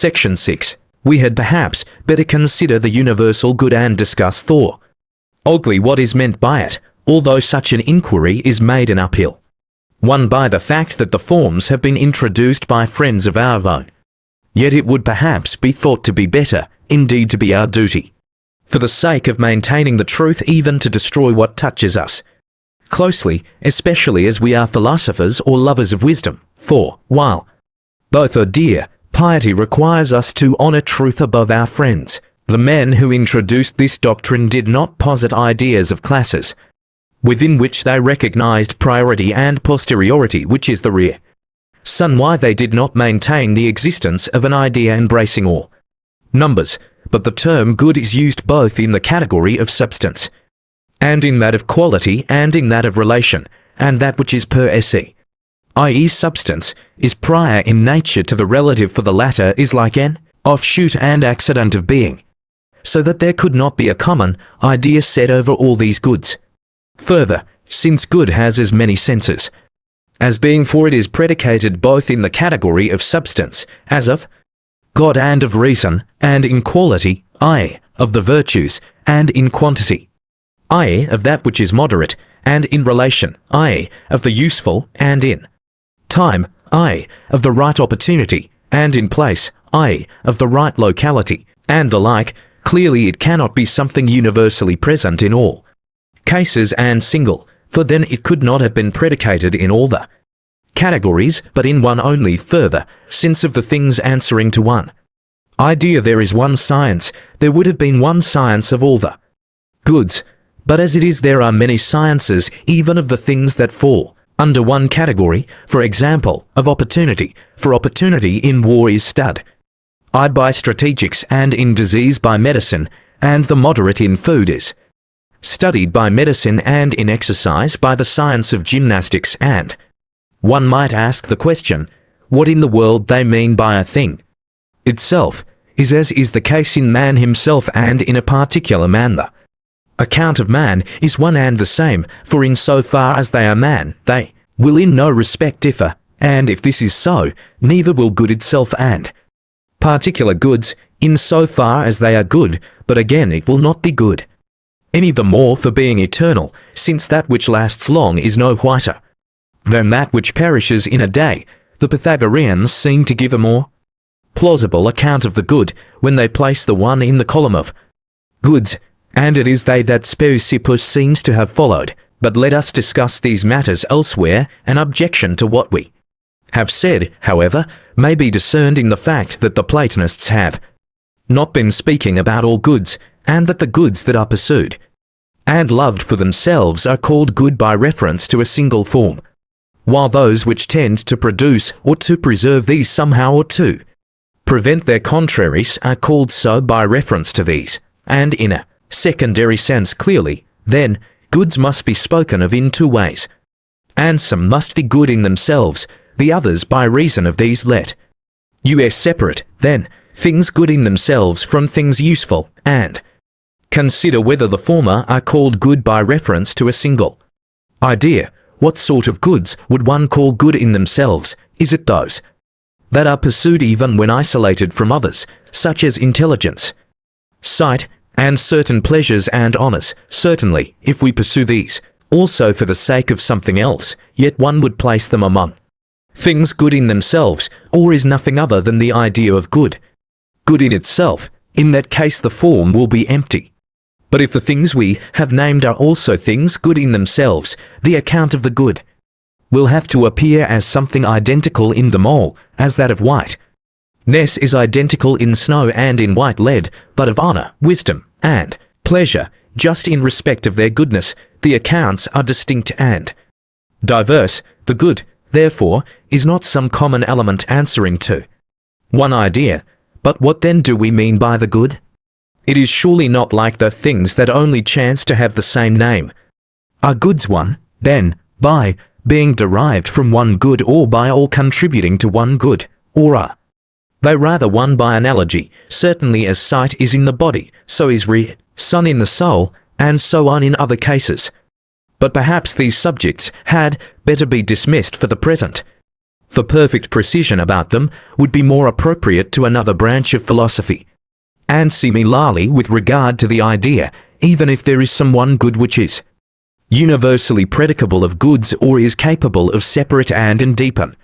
Section 6. We had perhaps better consider the universal good and discuss thoroughly what is meant by it, although such an inquiry is made an uphill one by the fact that the forms have been introduced by friends of our own. Yet it would perhaps be thought to be better, indeed to be our duty, for the sake of maintaining the truth, even to destroy what touches us closely, especially as we are philosophers or lovers of wisdom. For, while both are dear, piety requires us to honour truth above our friends. The men who introduced this doctrine did not posit ideas of classes, within which they recognized priority and posteriority, which is the rear. Son, why they did not maintain the existence of an idea embracing all numbers, but the term good is used both in the category of substance, and in that of quality, and in that of relation, and that which is per se, i.e. substance, is prior in nature to the relative, for the latter is like an offshoot and accident of being, so that there could not be a common idea set over all these goods. Further, since good has as many senses as being, for it is predicated both in the category of substance, as of God, and of reason, and in quality, i.e. of the virtues, and in quantity, i.e. of that which is moderate, and in relation, i.e. of the useful, and in time, i.e. of the right opportunity, and in place, i.e. of the right locality, and the like. Clearly it cannot be something universally present in all cases and single, for then it could not have been predicated in all the categories, but in one only. Further, since of the things answering to one idea there is one science, there would have been one science of all the goods, but as it is there are many sciences, even of the things that fall under one category. For example, of opportunity, for opportunity in war is studied by strategics, and in disease by medicine, and the moderate in food is studied by medicine, and in exercise by the science of gymnastics. And one might ask the question, what in the world they mean by a thing itself is, as is the case in man himself, and in a particular man the account of man is one and the same, for in so far as they are man, they will in no respect differ, and if this is so, neither will good itself and particular goods, in so far as they are good, but again it will not be good any the more for being eternal, since that which lasts long is no whiter than that which perishes in a day. The Pythagoreans seem to give a more plausible account of the good when they place the one in the column of goods, and it is they that Speusippus seems to have followed. But let us discuss these matters elsewhere. An objection to what we have said, however, may be discerned in the fact that the Platonists have not been speaking about all goods, and that the goods that are pursued and loved for themselves are called good by reference to a single form, while those which tend to produce or to preserve these somehow or to prevent their contraries are called so by reference to these, and in a secondary sense. Clearly, then, goods must be spoken of in two ways, and some must be good in themselves, the others by reason of these. Let us separate, then, things good in themselves from things useful, and consider whether the former are called good by reference to a single idea. What sort of goods would one call good in themselves? Is it those that are pursued even when isolated from others, such as intelligence, sight, and certain pleasures and honours? Certainly, if we pursue these also for the sake of something else, yet one would place them among things good in themselves, or is nothing other than the idea of good in itself. In that case the form will be empty. But if the things we have named are also things good in themselves, the account of the good will have to appear as something identical in them all, as that of whiteness is identical in snow and in white lead, but of honour, wisdom, and pleasure, just in respect of their goodness, the accounts are distinct and diverse. The good, therefore, is not some common element answering to one idea. But what then do we mean by the good? It is surely not like the things that only chance to have the same name. Are goods one, then, by being derived from one good, or by all contributing to one good, or are they rather one by analogy? Certainly as sight is in the body, so is reason in the soul, and so on in other cases. But perhaps these subjects had better be dismissed for the present, for perfect precision about them would be more appropriate to another branch of philosophy. And similarly with regard to the idea, even if there is some one good which is universally predicable of goods or is capable of separate and independent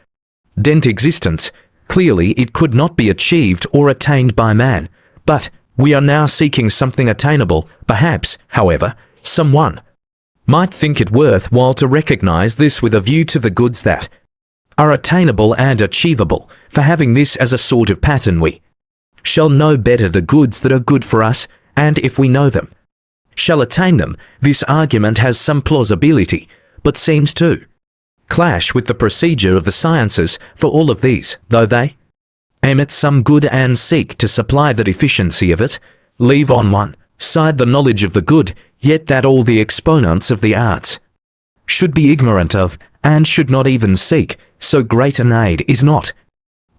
existence, clearly it could not be achieved or attained by man, but we are now seeking something attainable. Perhaps, however, someone might think it worth while to recognize this with a view to the goods that are attainable and achievable. For having this as a sort of pattern, we shall know better the goods that are good for us, and if we know them, shall attain them. This argument has some plausibility, but seems to clash with the procedure of the sciences, for all of these, though they aim at some good and seek to supply the deficiency of it, leave on one side the knowledge of the good, yet that all the exponents of the arts should be ignorant of, and should not even seek, so great an aid is not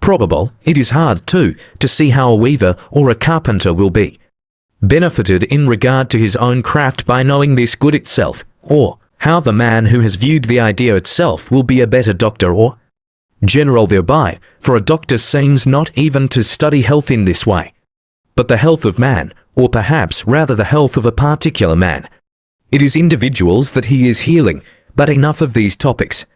probable. It is hard, too, to see how a weaver or a carpenter will be benefited in regard to his own craft by knowing this good itself, or how the man who has viewed the idea itself will be a better doctor or general thereby, for a doctor seems not even to study health in this way, but the health of man, or perhaps rather the health of a particular man. It is individuals that he is healing, but enough of these topics.